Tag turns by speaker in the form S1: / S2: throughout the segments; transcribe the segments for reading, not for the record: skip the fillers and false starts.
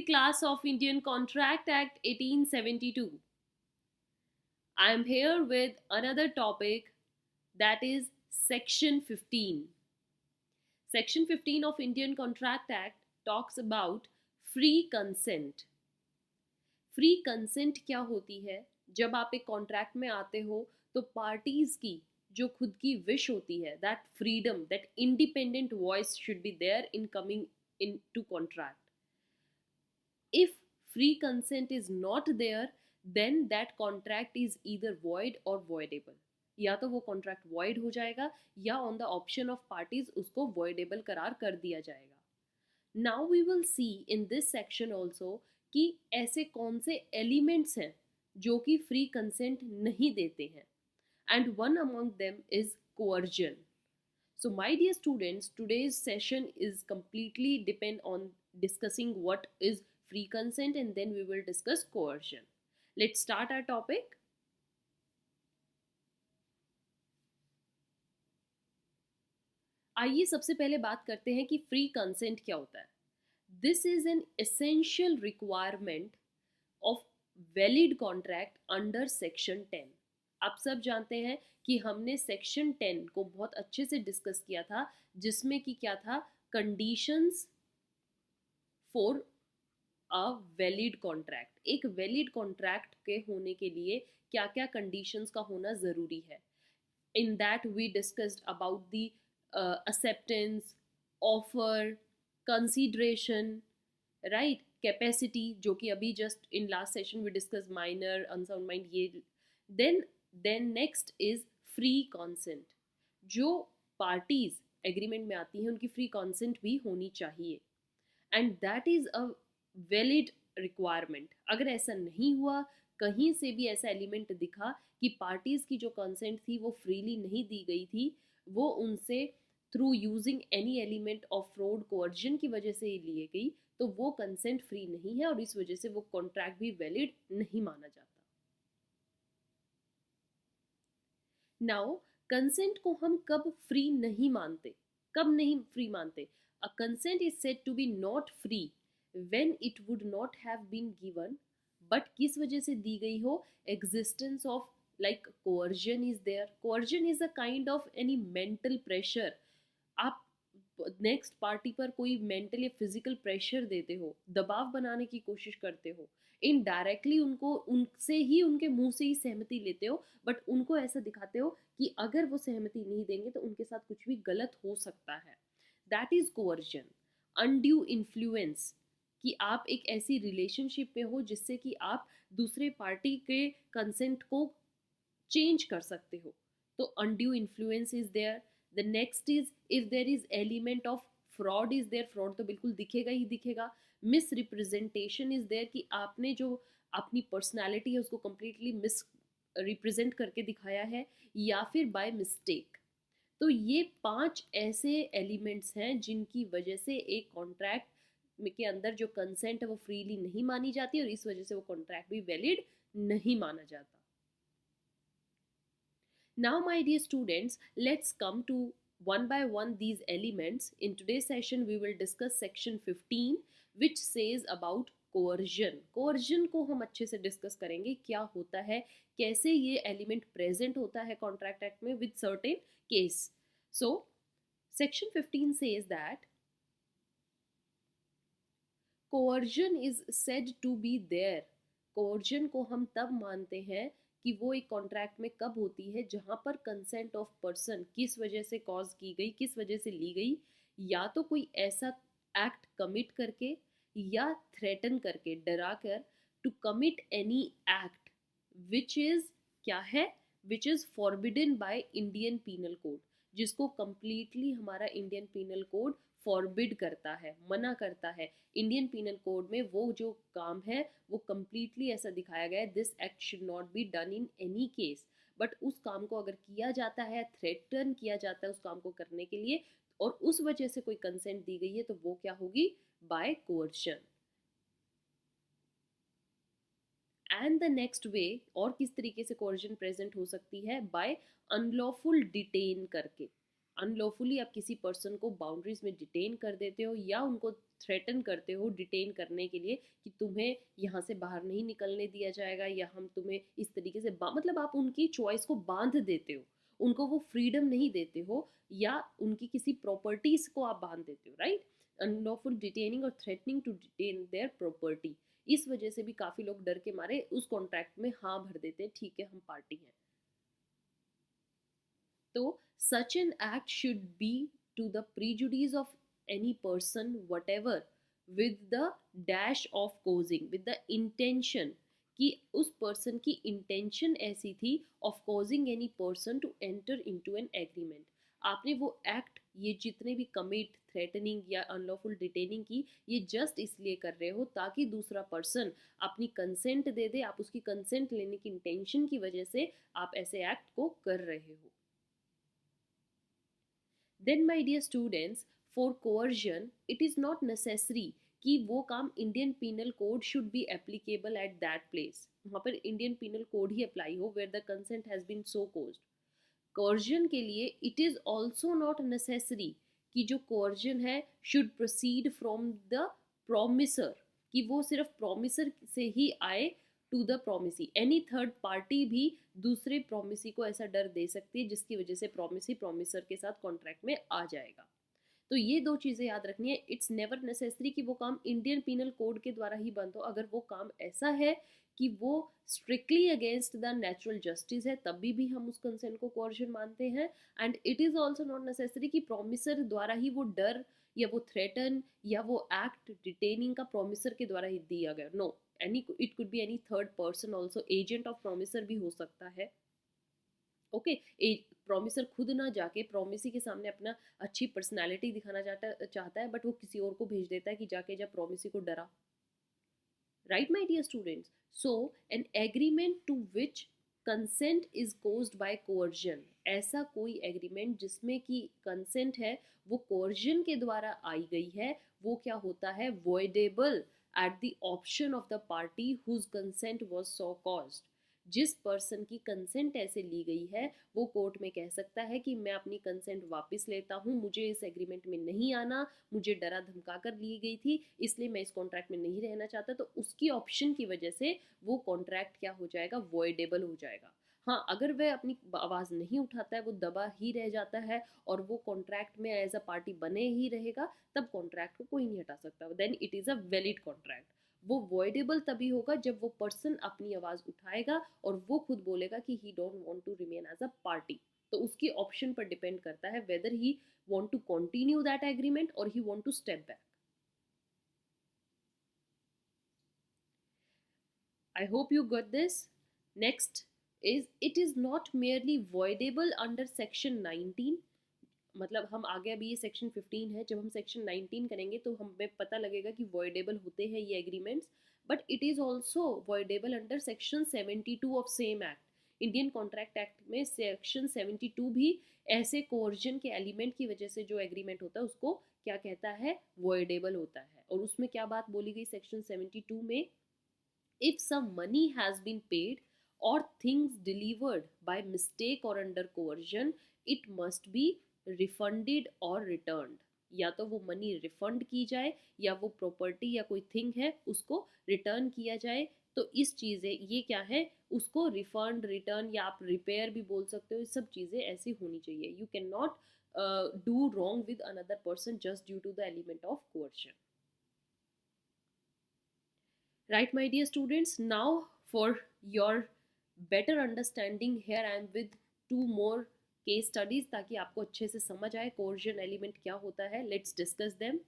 S1: class of Indian Contract Act 1872. I am here with another topic, that is Section 15. Section 15 of Indian Contract Act talks about free consent. Free consent क्या होती है? जब आप एक contract में आते हो तो पार्टीज की जो खुद की विश होती है, that freedom, that independent voice should be there in coming into contract. If free consent is not there, then that contract is either void or voidable. या तो वो कॉन्ट्रैक्ट void हो जाएगा या on the option of parties उसको voidable करार कर दिया जाएगा. Now we will see in this section also कि ऐसे कौन से एलिमेंट्स हैं जो कि फ्री कंसेंट नहीं देते हैं, and one among them is coercion. So my dear students, today's session is completely depend on discussing what is free consent, and then we will discuss coercion. Let's start our topic. आइए सबसे पहले बात करते हैं कि free consent क्या होता है. This is an essential requirement of valid contract under section 10. आप सब जानते हैं कि हमने सेक्शन 10 को बहुत अच्छे से डिस्कस किया था, जिसमें कि क्या था, conditions for a valid contract. एक वैलिड कॉन्ट्रैक्ट के होने के लिए क्या क्या कंडीशंस का होना ज़रूरी है. In that we discussed about the acceptance, offer, consideration, right, capacity, जो कि अभी just in last session we discussed minor, unsound mind, ये. then next is free consent. जो parties agreement में आती हैं उनकी free consent भी होनी चाहिए, and that is a valid requirement. अगर ऐसा नहीं हुआ, कहीं से भी ऐसा एलिमेंट दिखा कि पार्टीज की जो कंसेंट थी वो फ्रीली नहीं दी गई थी, वो उनसे through using any element of fraud coercion की वजह से लिए गई, तो वो कंसेंट फ्री नहीं है और इस वजह से वो कॉन्ट्रैक्ट भी वैलिड नहीं माना जाता. नाउ कंसेंट को हम कब फ्री नहीं मानते, कब नहीं फ्री मानते? A consent is said to be not free when it would not have been given, but किस वजह से दी गई हो? Existence of like coercion is there. Coercion is a kind of any mental pressure. आप next party पर कोई mental या फिजिकल प्रेशर देते हो, दबाव बनाने की कोशिश करते हो, इनडायरेक्टली उनको उनसे ही, उनके मुंह से ही सहमति लेते हो, बट उनको ऐसा दिखाते हो कि अगर वो सहमति नहीं देंगे तो उनके साथ कुछ भी गलत हो सकता है. That is coercion. Undue influence, कि आप एक ऐसी रिलेशनशिप में हो जिससे कि आप दूसरे पार्टी के कंसेंट को चेंज कर सकते हो, तो undue influence is there. The next is if there is element of fraud is there. Fraud तो बिल्कुल दिखेगा ही दिखेगा. मिस रिप्रेजेंटेशन इज देयर, कि आपने जो अपनी पर्सनैलिटी है उसको कम्प्लीटली मिस रिप्रेजेंट करके दिखाया है, या फिर बाय मिस्टेक. तो ये 5 ऐसे एलिमेंट्स हैं जिनकी वजह से एक कॉन्ट्रैक्ट के अंदर जो कंसेंट है वो फ्रीली नहीं मानी जाती और इस वजह से वो कॉन्ट्रैक्ट भी वैलिड नहीं माना जाता. Now my dear students, let's come to one by one these elements. In today's session we will discuss section 15 which says about coercion. Coercion को हम अच्छे से डिस्कस करेंगे, क्या होता है, कैसे ये एलिमेंट प्रेजेंट होता है कॉन्ट्रैक्ट एक्ट में with certain case. So section 15 says that coercion is said to be there. coercion को हम तब मानते हैं कि वो एक कॉन्ट्रैक्ट में कब होती है जहाँ पर कंसेंट ऑफ पर्सन किस वजह से कॉज की गई, किस वजह से ली गई, या तो कोई ऐसा एक्ट कमिट करके या थ्रेटन करके, डरा कर, to commit any act which is क्या है, which is forbidden by Indian penal Code, जिसको कंप्लीटली हमारा इंडियन पीनल कोड फॉरबिड करता है, मना करता है. इंडियन पीनल कोड में वो जो काम है वो कम्प्लीटली ऐसा दिखाया गया है, this act should not be done in any case. But उस काम को अगर किया जाता है, थ्रेटन किया जाता है उस काम को करने के लिए, और उस वजह से कोई कंसेंट दी गई है, तो वो क्या होगी? By coercion. And the next way, और किस तरीके से कोअर्जन प्रेजेंट हो सकती है? बाय अनलॉफुल डिटेन करके. अनलॉफुली आप किसी पर्सन को बाउंड्रीज में डिटेन कर देते हो या उनको थ्रेटन करते हो डिटेन करने के लिए कि तुम्हें यहाँ से बाहर नहीं निकलने दिया जाएगा या हम तुम्हें इस तरीके से मतलब आप उनकी चॉइस को बांध देते हो, उनको वो फ्रीडम नहीं देते हो या उनकी किसी प्रॉपर्टीज को आप बांध देते हो, राइट। अनलॉफुल डिटेनिंग और threatening to detain their property, इस वजह से भी काफी लोग डर के मारे उस कॉन्ट्रैक्ट में हाँ भर देते हैं, ठीक है हम पार्टी हैं। तो such an act should be to the prejudice of any person whatever with the dash of causing with the intention कि उस पर्सन की इंटेंशन ऐसी थी of causing any person to enter into an agreement. आपने वो act ये जितने भी कमिट थ्रेटनिंग या अनलॉफुल डिटेनिंग की ये जस्ट इसलिए कर रहे हो ताकि दूसरा पर्सन अपनी कंसेंट दे दे, आप उसकी कंसेंट लेने की इंटेंशन की वजह से आप ऐसे एक्ट को कर रहे हो। Then my dear students, for coercion it is not necessary कि वो काम Indian penal code should be applicable at that place, वहाँ पर इंडियन पीनल कोड ही अप्लाई हो where the consent has been so caused. Coercion के लिए it is also not necessary कि जो कोर्जन है should proceed from the promisor, कि वो सिर्फ प्रोमिसर से ही आए to the promisee. Any third party भी दूसरे प्रोमिसी को ऐसा डर दे सकती है जिसकी वजह से प्रोमिसी प्रोमिसर के साथ कॉन्ट्रैक्ट में आ जाएगा। तो ये दो चीज़ें याद रखनी है। इट्स नेवर नेसेसरी कि वो काम इंडियन पीनल कोड के द्वारा ही बंद हो। अगर वो काम ऐसा है कि वो strictly against the natural justice है तभी भी हम उस कंसेंट को कोर्जन मानते हैं। And it is also not necessary कि प्रोमिसर द्वारा ही वो डर या वो थ्रेटन या वो एक्ट डिटेनिंग का प्रोमिसर के द्वारा ही दिया गया। No, any it could be any third person also, agent of promisor भी हो सकता है। ओके, प्रोमिसर खुद ना जाके प्रोमिसी के सामने अपना अच्छी पर्सनालिटी दिखाना चाहता है बट वो किसी और को भेज देता है कि जाके जब प्रोमिसी को डरा। Right my dear students, so an agreement to which consent is caused by coercion, ऐसा कोई एग्रीमेंट जिसमें कि कंसेंट है वो कोर्जन के द्वारा आई गई है, वो क्या होता है, voidable at the option of the party whose consent was so caused. जिस पर्सन की कंसेंट ऐसे ली गई है वो कोर्ट में कह सकता है कि मैं अपनी कंसेंट वापस लेता हूँ, मुझे इस एग्रीमेंट में नहीं आना, मुझे डरा धमका कर ली गई थी इसलिए मैं इस कॉन्ट्रैक्ट में नहीं रहना चाहता। तो उसकी ऑप्शन की वजह से वो कॉन्ट्रैक्ट क्या हो जाएगा, वॉइडेबल हो जाएगा। हाँ, अगर वह अपनी आवाज़ नहीं उठाता है, वो दबा ही रह जाता है और वो कॉन्ट्रैक्ट में एज अ पार्टी बने ही रहेगा, तब कॉन्ट्रैक्ट को कोई नहीं हटा सकता, then it is a valid contract. वो वॉइडेबल तभी होगा जब वो पर्सन अपनी आवाज़ उठाएगा और वो खुद बोलेगा कि he don't want to remain as a party. तो उसकी ऑप्शन पर डिपेंड करता है whether he want to continue that agreement और he want to step back. I hope you got this. Next is it is not merely voidable under section 19, मतलब हम आगे अभी ये सेक्शन 15 है, जब हम सेक्शन 19 करेंगे तो हमें पता लगेगा कि वॉइडेबल होते हैं ये agreements, but it is also voidable under section 72 of same act. Indian contract act में सेक्शन 72 भी ऐसे कोर्जन के एलिमेंट की वजह से जो एग्रीमेंट होता है उसको क्या कहता है, वॉइडेबल होता है। और उसमें क्या बात बोली गई सेक्शन 72 में, if some money has been paid or things delivered by mistake or under coercion, it must be refunded or returned। या तो वो मनी रिफंड की जाए या वो प्रॉपर्टी या कोई थिंग है उसको रिटर्न किया जाए। तो इस चीज़ें ये क्या है, उसको रिफंड, रिटर्न या आप रिपेयर भी बोल सकते हो, ये सब चीज़ें ऐसी होनी चाहिए। You can not do wrong with another person just due to the element of कोercion। Right, my dear students, now for your better understanding, here I am with two more case studies ताकि आपको अच्छे से समझ आए coercion element क्या होता है। Let's discuss them.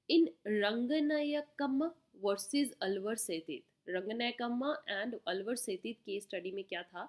S1: In Ranganayakama versus Alvar Setit, Ranganayakamma and Alvar Setit case study में क्या था,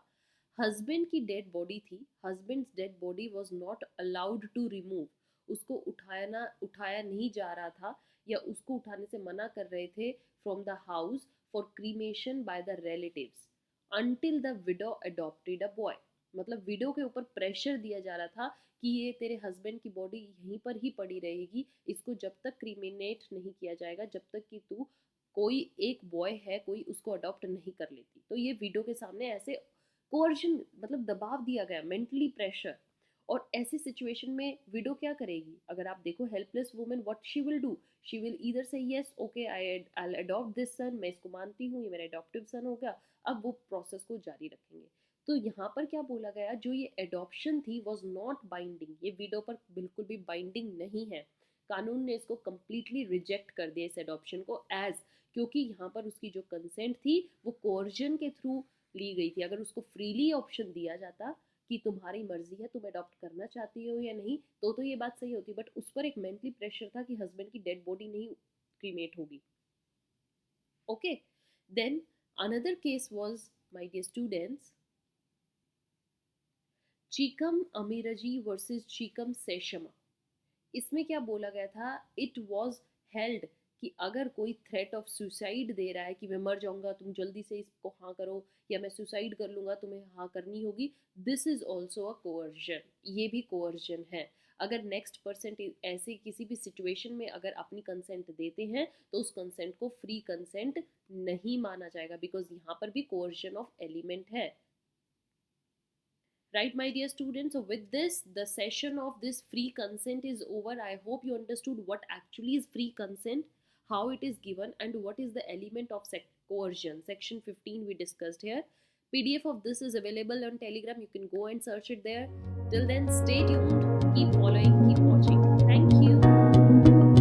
S1: हस्बैंड की डेड बॉडी थी, husband's dead body was not allowed to remove, उसको उठाया नहीं जा रहा था या उसको उठाने से मना कर रहे थे from the house for cremation by the relatives until the widow adopted a boy. मतलब विडो के ऊपर प्रेशर दिया जा रहा था कि ये तेरे हस्बैंड की बॉडी यहीं पर ही पड़ी रहेगी, इसको जब तक क्रीमिनेट नहीं किया जाएगा, जब तक कि तू कोई एक बॉय है कोई उसको अडॉप्ट नहीं कर लेती। तो ये विडो के सामने ऐसे कोर्जन मतलब दबाव दिया गया, मेंटली प्रेशर। और ऐसी सिचुएशन में विडो क्या करेगी? अगर आप देखो helpless women, what she will do, she will either say yes okay I adopt this son, मैं इसको मानती हूँ, ये मेरा अडॉप्टिव सन हो गया, अब वो प्रोसेस को जारी रखेंगे। तो यहाँ पर क्या बोला गया, जो ये एडॉप्शन थी वॉज नॉट बाइंडिंग, ये विडो पर बिल्कुल भी बाइंडिंग नहीं है। कानून ने इसको कम्प्लीटली रिजेक्ट कर दिया इस एडॉप्शन को, एज क्योंकि यहाँ पर उसकी जो कंसेंट थी वो कोर्जन के थ्रू ली गई थी। अगर उसको फ्रीली ऑप्शन दिया जाता कि तुम्हारी मर्जी है, तुम अडॉप्ट करना चाहती हो या नहीं, तो ये बात सही होती, बट उस पर एक मेंटली प्रेशर था कि हस्बैंड की डेड बॉडी नहीं क्रीमेट होगी। Okay, then another case was, my dear students, Cheekam Ameerji versus Cheekam Seshamma. इसमें क्या बोला गया था, इट वॉज हेल्ड कि अगर कोई थ्रेट ऑफ सुसाइड दे रहा है कि मैं मर जाऊंगा, तुम जल्दी से इसको हाँ करो, या मैं सुसाइड कर लूंगा, तुम्हें हाँ करनी होगी, this is also a coercion, ये भी कोअर्जन है। अगर नेक्स्ट पर्सन ऐसे किसी भी सिचुएशन में अगर अपनी कंसेंट देते हैं तो उस कंसेंट को फ्री कंसेंट नहीं माना जाएगा, बिकॉज यहाँ पर भी कोअर्जन ऑफ एलिमेंट है। Right, my dear students, so with this the session of this free consent is over. I hope you understood what actually is free consent, how it is given, and what is the element of coercion. Section 15 we discussed here. PDF of this is available on Telegram, you can go and search it there. Till then, stay tuned, keep following, keep watching. Thank you.